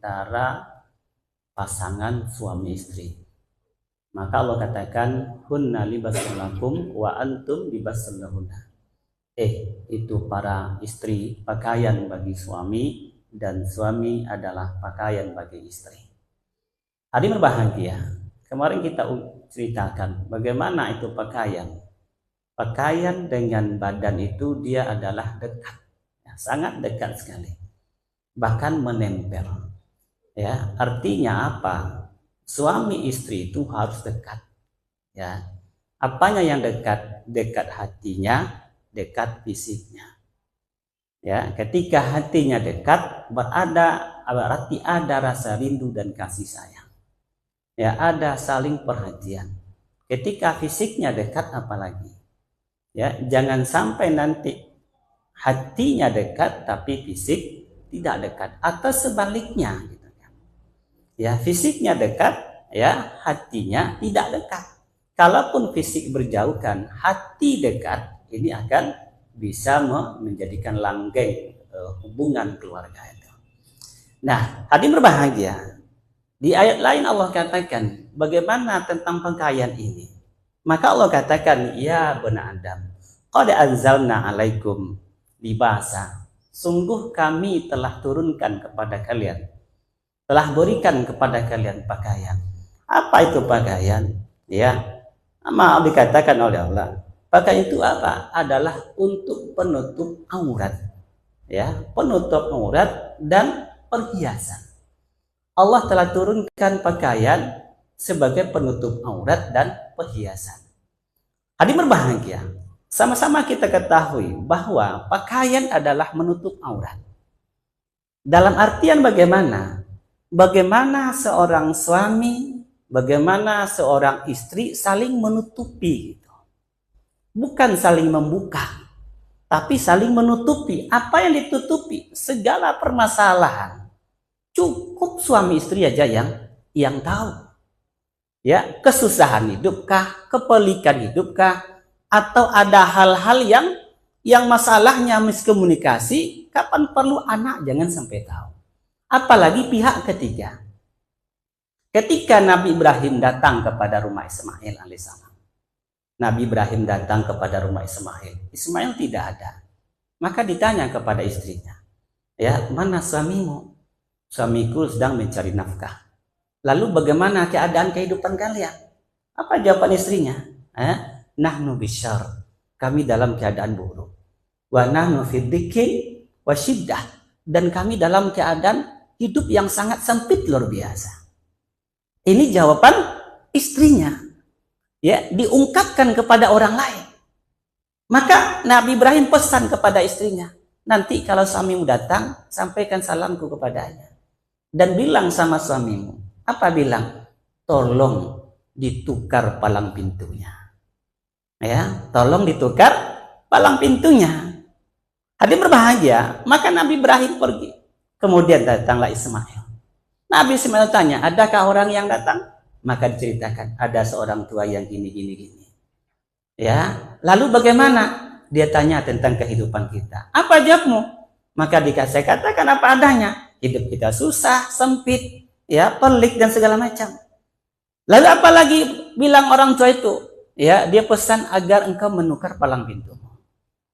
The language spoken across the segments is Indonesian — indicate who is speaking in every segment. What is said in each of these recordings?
Speaker 1: antara pasangan suami istri. Maka Allah katakan hunna libasul lakum wa antum libasul lahunna. Itu para istri pakaian bagi suami dan suami adalah pakaian bagi istri. Hadirin berbahagia, kemarin kita ceritakan bagaimana itu pakaian. Pakaian dengan badan itu dia adalah dekat, ya, sangat dekat sekali, bahkan menempel. Ya, artinya apa? Suami istri itu harus dekat. Ya, apanya yang dekat? Dekat hatinya, dekat fisiknya. Ya, ketika hatinya dekat, berarti ada rasa rindu dan kasih sayang. Ya, ada saling perhatian. Ketika fisiknya dekat, apalagi? Ya, jangan sampai nanti hatinya dekat tapi fisik tidak dekat, atau sebaliknya gitu kan. Ya, fisiknya dekat, ya hatinya tidak dekat. Kalaupun fisik berjauhkan, hati dekat, ini akan bisa menjadikan langgeng hubungan keluarga itu. Nah, hadirin berbahagia, di ayat lain Allah katakan bagaimana tentang pakaian ini. Maka Allah katakan, ya bani Adam, qad anzalna alaikum libasa. Sungguh kami telah turunkan kepada kalian, telah berikan kepada kalian pakaian. Apa itu pakaian? Ya, sama dikatakan oleh Allah, pakaian itu apa? Adalah untuk penutup aurat. Ya, penutup aurat dan perhiasan. Allah telah turunkan pakaian sebagai penutup aurat dan perhiasan. Hadirin berbahagia, sama-sama kita ketahui bahwa pakaian adalah menutup aurat. Dalam artian bagaimana? Bagaimana seorang suami, bagaimana seorang istri saling menutupi gitu. Bukan saling membuka, tapi saling menutupi. Apa yang ditutupi? Segala permasalahan. Cukup suami istri aja yang tahu. Ya, kesusahan hidupkah, kepelikan hidupkah, atau ada hal-hal yang masalahnya miskomunikasi, kapan perlu anak jangan sampai tahu. Apalagi pihak ketiga. Ketika Nabi Ibrahim datang kepada rumah Ismail alaihissalam. Nabi Ibrahim datang kepada rumah Ismail. Ismail tidak ada. Maka ditanya kepada istrinya, ya, mana suamimu? Suamiku sedang mencari nafkah. Lalu bagaimana keadaan kehidupan kalian? Apa jawaban istrinya? Nahnu bisyar. Kami dalam keadaan buruk. Wa nahnu fiddikin wa syiddah. Dan kami dalam keadaan hidup yang sangat sempit luar biasa. Ini jawaban istrinya. Ya, diungkapkan kepada orang lain. Maka Nabi Ibrahim pesan kepada istrinya, nanti kalau suamimu datang, sampaikan salamku kepadanya. Dan bilang sama suamimu, apa bilang? Tolong ditukar palang pintunya. Ya, tolong ditukar palang pintunya. Hadirin berbahagia, maka Nabi Ibrahim pergi. Kemudian datanglah Ismail. Nabi Ismail tanya, adakah orang yang datang? Maka diceritakan, ada seorang tua yang gini. Ya, lalu bagaimana? Dia tanya tentang kehidupan kita. Apa jawabmu? Maka saya katakan apa adanya. Hidup kita susah, sempit, ya, pelik dan segala macam. Lalu apalagi bilang orang tua itu? Ya, dia pesan agar engkau menukar palang pintu.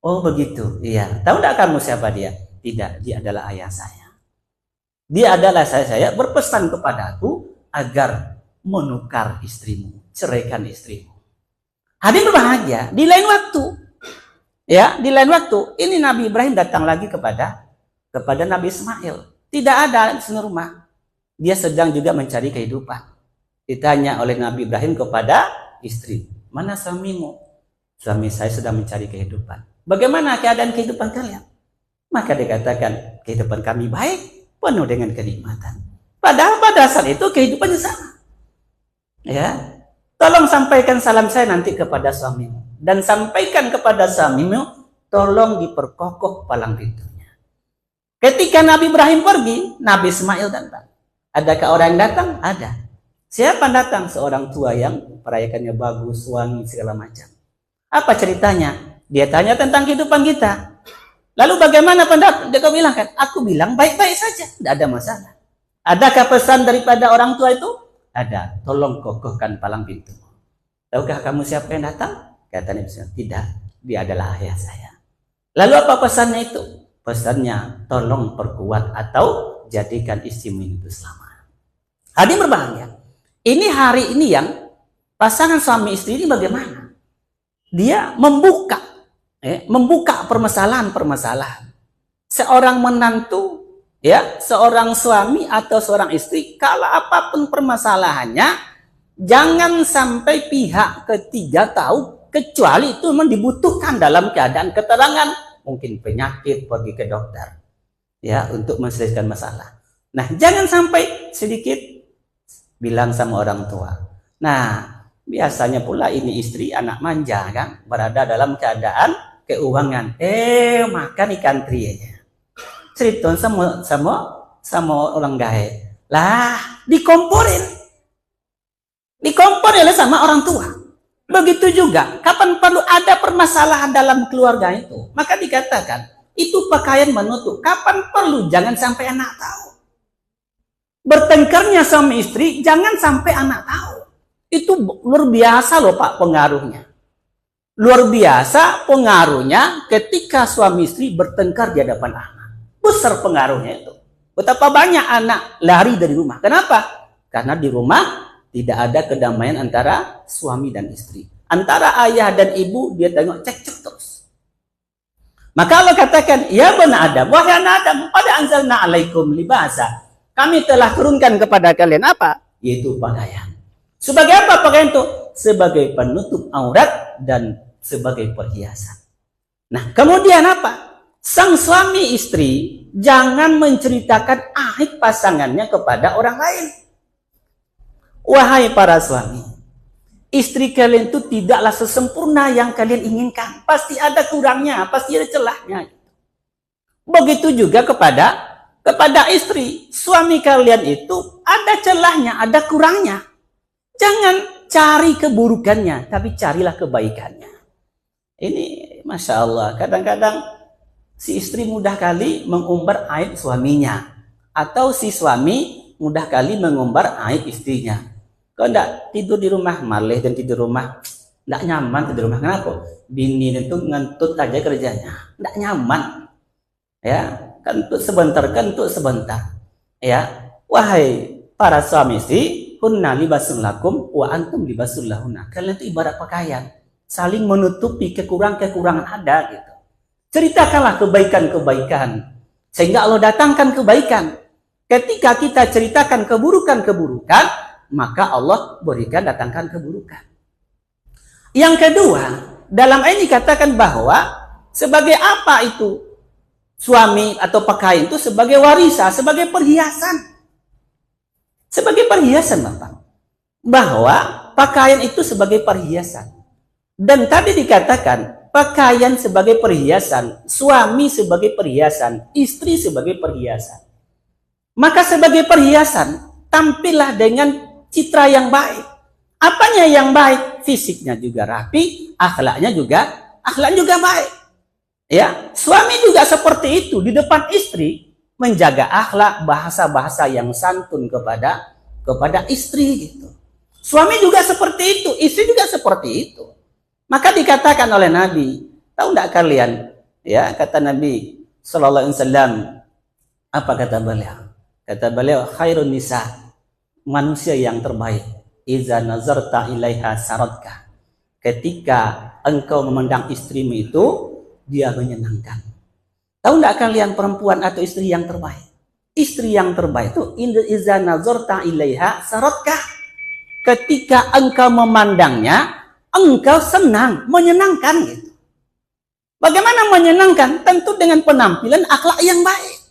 Speaker 1: Oh begitu, iya. Tahu tidak kamu siapa dia? Tidak, dia adalah ayah saya. Dia adalah saya berpesan kepadaku agar menukar istrimu, ceraikan istrimu. Hadirin berbahagia, di lain waktu, ya, di lain waktu, ini Nabi Ibrahim datang lagi kepada Nabi Ismail. Tidak ada di rumah. Dia sedang juga mencari kehidupan. Ditanya oleh Nabi Ibrahim kepada istri, mana suamimu? Suami saya sedang mencari kehidupan. Bagaimana keadaan kehidupan kalian? Maka dikatakan, kehidupan kami baik, penuh dengan kenikmatan. Padahal pada saat itu kehidupannya sama. Ya, tolong sampaikan salam saya nanti kepada suamimu. Dan sampaikan kepada suamimu, tolong diperkokoh palang pintunya. Ketika Nabi Ibrahim pergi, Nabi Ismail datang. Adakah orang yang datang? Ada. Siapa datang? Seorang tua yang perayakannya bagus, wangi, segala macam. Apa ceritanya? Dia tanya tentang kehidupan kita. Lalu bagaimana pendapat? Dia bilang kan, aku bilang baik-baik saja, tidak ada masalah. Adakah pesan daripada orang tua itu? Ada. Tolong kokohkan palang pintu. Tahukah kamu siapa yang datang? Kata Nabi SAW, tidak. Dia adalah ayah saya. Lalu apa pesannya itu? Pesannya, tolong perkuat atau jadikan istrimu itu selamat. Hadirin berbahagia. Ini hari ini yang pasangan suami istri ini bagaimana? Dia membuka permasalahan-permasalahan. Seorang menantu, ya, seorang suami atau seorang istri, kalau apapun permasalahannya, jangan sampai pihak ketiga tahu, kecuali itu memang dibutuhkan dalam keadaan keterangan, mungkin penyakit, pergi ke dokter, ya, untuk menyelesaikan masalah. Nah, jangan sampai sedikit bilang sama orang tua. Nah, biasanya pula ini istri anak manja kan, berada dalam keadaan keuangan. Makan ikan teri aja. Cerita sama orang gae. Lah, dikomporin oleh sama orang tua. Begitu juga, kapan perlu ada permasalahan dalam keluarga itu, maka dikatakan itu pakaian menutup. Kapan perlu, jangan sampai anak tahu. Bertengkarnya suami istri, jangan sampai anak tahu. Itu luar biasa loh Pak pengaruhnya. Luar biasa pengaruhnya ketika suami istri bertengkar di hadapan anak. Besar pengaruhnya itu. Betapa banyak anak lari dari rumah. Kenapa? Karena di rumah tidak ada kedamaian antara suami dan istri. Antara ayah dan ibu dia tengok cekcok terus. Maka Allah katakan, ya bani Adam, wahai anak Adam, qad anzalna alaikum libasa. Kami telah turunkan kepada kalian apa? Yaitu pakaian. Sebagai apa pakaian itu? Sebagai penutup aurat dan sebagai perhiasan. Nah, kemudian apa? Sang suami istri jangan menceritakan aib pasangannya kepada orang lain. Wahai para suami, istri kalian itu tidaklah sesempurna yang kalian inginkan. Pasti ada kurangnya, pasti ada celahnya. Begitu juga kepada istri, suami kalian itu ada celahnya, ada kurangnya. Jangan cari keburukannya, tapi carilah kebaikannya. Ini Masya Allah, kadang-kadang si istri mudah kali mengumbar aib suaminya, atau si suami mudah kali mengumbar aib istrinya. Kau enggak tidur di rumah, malih dan tidur rumah, enggak nyaman tidur rumah. Kenapa? Bini itu ngentut aja kerjanya, enggak nyaman. Ya, kentut sebentar. Ya, wahai para suami istri, hunna libasun lakum wa antum libasun lahunna. Kalian itu ibarat pakaian, saling menutupi kekurangan ada gitu. Ceritakanlah kebaikan-kebaikan sehingga Allah datangkan kebaikan. Ketika kita ceritakan keburukan-keburukan, maka Allah datangkan keburukan. Yang kedua, dalam ini katakan bahwa sebagai apa itu suami atau pakaian itu sebagai warisan, sebagai perhiasan. Sebagai perhiasan, Bapak. Bahwa pakaian itu sebagai perhiasan. Dan tadi dikatakan pakaian sebagai perhiasan, suami sebagai perhiasan, istri sebagai perhiasan. Maka sebagai perhiasan, tampillah dengan citra yang baik. Apanya yang baik? Fisiknya juga rapi, akhlaknya juga baik. Ya, suami juga seperti itu di depan istri, menjaga akhlak, bahasa-bahasa yang santun kepada istri gitu. Suami juga seperti itu, istri juga seperti itu. Maka dikatakan oleh Nabi, tahu enggak kalian? Ya, kata Nabi sallallahu alaihi wasallam, apa kata beliau? Kata beliau, khairun nisa, manusia yang terbaik, iza nazarta ilaiha saratka. Ketika engkau memandang istrimu itu, dia menyenangkan. Tahu enggak kalian perempuan atau istri yang terbaik? Istri yang terbaik itu iza nazarta ilaiha saratka. Ketika engkau memandangnya, engkau senang, menyenangkan gitu. Bagaimana menyenangkan? Tentu dengan penampilan akhlak yang baik.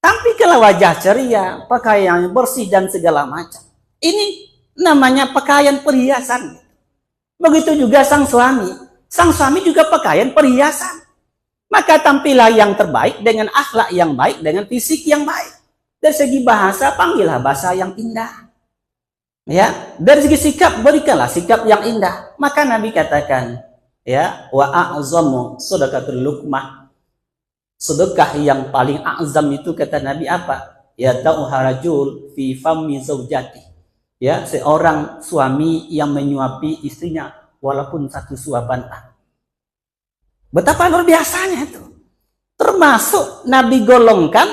Speaker 1: Tampilkanlah wajah ceria, pakaian yang bersih dan segala macam. Ini namanya pakaian perhiasan. Begitu juga sang suami. Sang suami juga pakaian perhiasan. Maka tampillah yang terbaik dengan akhlak yang baik, dengan fisik yang baik. Dari segi bahasa, panggillah bahasa yang indah. Ya, dari segi sikap, berikanlah sikap yang indah. Maka Nabi katakan, ya, wa a'zamu sedekatul luqmah. Sedekah yang paling azam itu kata Nabi apa? ya harajul fi fammi zaujati. Ya, seorang suami yang menyuapi istrinya walaupun satu suapan. Betapa luar biasanya itu. Termasuk Nabi golongkan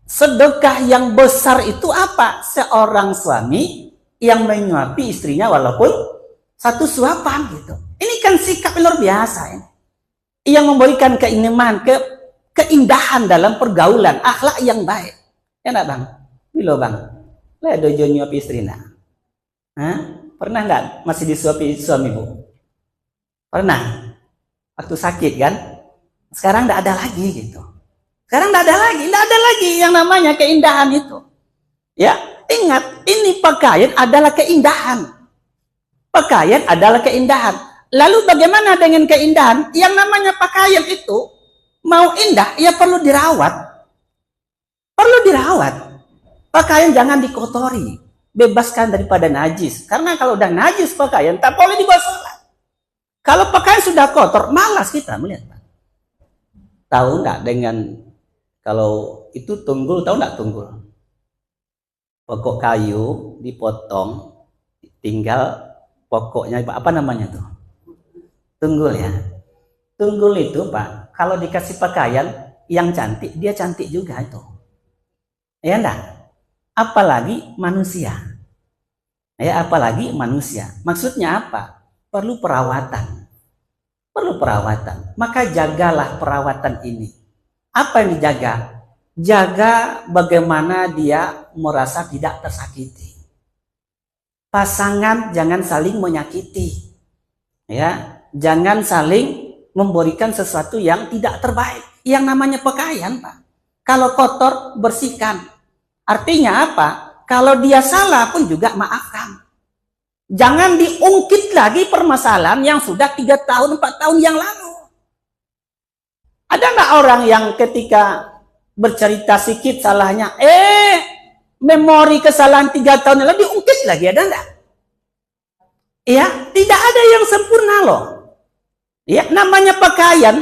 Speaker 1: sedekah yang besar itu apa? Seorang suami yang menyuapi istrinya walaupun satu suapan gitu. Ini kan sikap luar biasa ini. Yang memberikan keindahan dalam pergaulan, akhlak yang baik. Ya enggak bang? Bilo bang. Lah dojo nyuapi istrina. Pernah enggak masih disuapi suami bu? Pernah. Waktu sakit kan? Sekarang enggak ada lagi gitu. Sekarang enggak ada lagi yang namanya keindahan itu. Ya, ingat, ini pakaian adalah keindahan. Pakaian adalah keindahan. Lalu bagaimana dengan keindahan? Yang namanya pakaian itu mau indah, ya perlu dirawat. Perlu dirawat. Pakaian jangan dikotori. Bebaskan daripada najis. Karena kalau udah najis pakaian, tak boleh dibawa sholat. Kalau pakaian sudah kotor, malas kita melihat. Tahu enggak dengan kalau itu tunggul, tahu enggak tunggul? Pokok kayu dipotong, tinggal pokoknya apa namanya tuh? Tunggul ya. Tunggul itu Pak, kalau dikasih pakaian yang cantik, dia cantik juga itu. Ya enggak? Apalagi manusia. Ya, apalagi manusia. Maksudnya apa? Perlu perawatan. Perlu perawatan. Maka jagalah perawatan ini. Apa yang dijaga? Jaga bagaimana dia merasa tidak tersakiti. Pasangan jangan saling menyakiti. Ya, jangan saling memberikan sesuatu yang tidak terbaik. Yang namanya pakaian, Pak. Kalau kotor, bersihkan. Artinya apa? Kalau dia salah pun juga maafkan. Jangan diungkit lagi permasalahan yang sudah 3 tahun, 4 tahun yang lalu. Ada nggak orang yang ketika bercerita sedikit salahnya, memori kesalahan 3 tahun yang lalu diungkit lagi, ada nggak? Ya, tidak ada yang sempurna loh. Ya, namanya pakaian,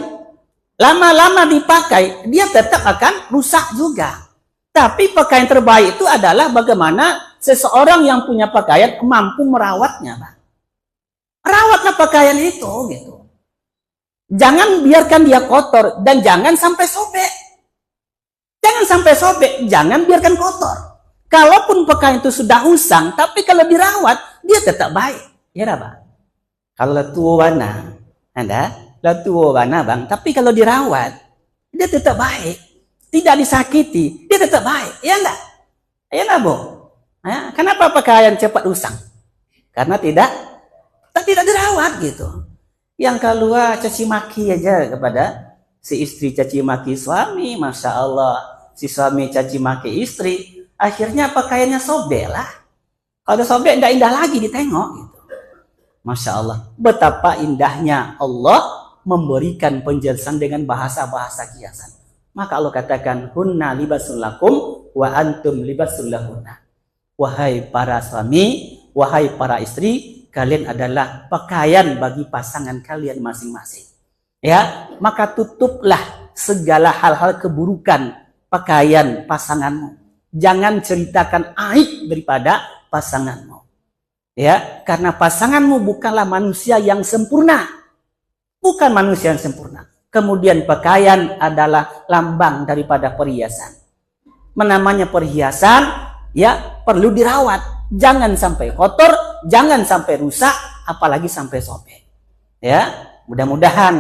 Speaker 1: lama-lama dipakai, dia tetap akan rusak juga. Tapi pakaian terbaik itu adalah bagaimana seseorang yang punya pakaian mampu merawatnya, Pak. Rawatlah pakaian itu, gitu. Jangan biarkan dia kotor dan jangan sampai sobek. Jangan sampai sobek, jangan biarkan kotor. Kalaupun pakaian itu sudah usang, tapi kalau dirawat, dia tetap baik. Ya, Pak. Kalau tua warna, tua warna, Bang. Tapi kalau dirawat, dia tetap baik. Tidak disakiti, dia tetap baik. Ya enggak? Ya enggak, Bu? Ya, kenapa pakaian cepat usang? Karena tidak dirawat gitu. Yang keluar caci maki aja kepada si istri, caci maki suami, Masya Allah. Si suami caci maki istri, akhirnya pakaiannya sobek lah. Kalau sobek tidak indah lagi ditengok gitu. Masya Allah. Betapa indahnya Allah memberikan penjelasan dengan bahasa-bahasa kiasan. Maka Allah katakan, hunna libasul lakum wa antum libasul lahunna. Wahai para suami, wahai para istri, kalian adalah pakaian bagi pasangan kalian masing-masing. Ya, maka tutuplah segala hal-hal keburukan pakaian pasanganmu. Jangan ceritakan aib daripada pasanganmu. Ya, karena pasanganmu bukanlah manusia yang sempurna. Bukan manusia yang sempurna. Kemudian pakaian adalah lambang daripada perhiasan. Namanya perhiasan, ya perlu dirawat. Jangan sampai kotor, jangan sampai rusak, apalagi sampai sobek. Ya, mudah-mudahan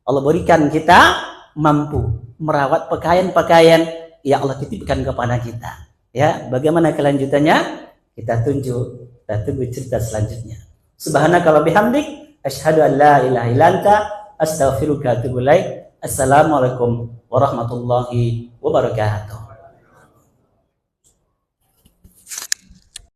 Speaker 1: Allah berikan kita mampu merawat pakaian-pakaian yang Allah titipkan kepada kita. Ya, bagaimana kelanjutannya? Kita tunggu cerita selanjutnya. Subhanakallahumma bihamdik, asyhadu an la ilaha illa anta, astaghfiruka wa atubu ilaik. Assalamualaikum warahmatullahi wabarakatuh.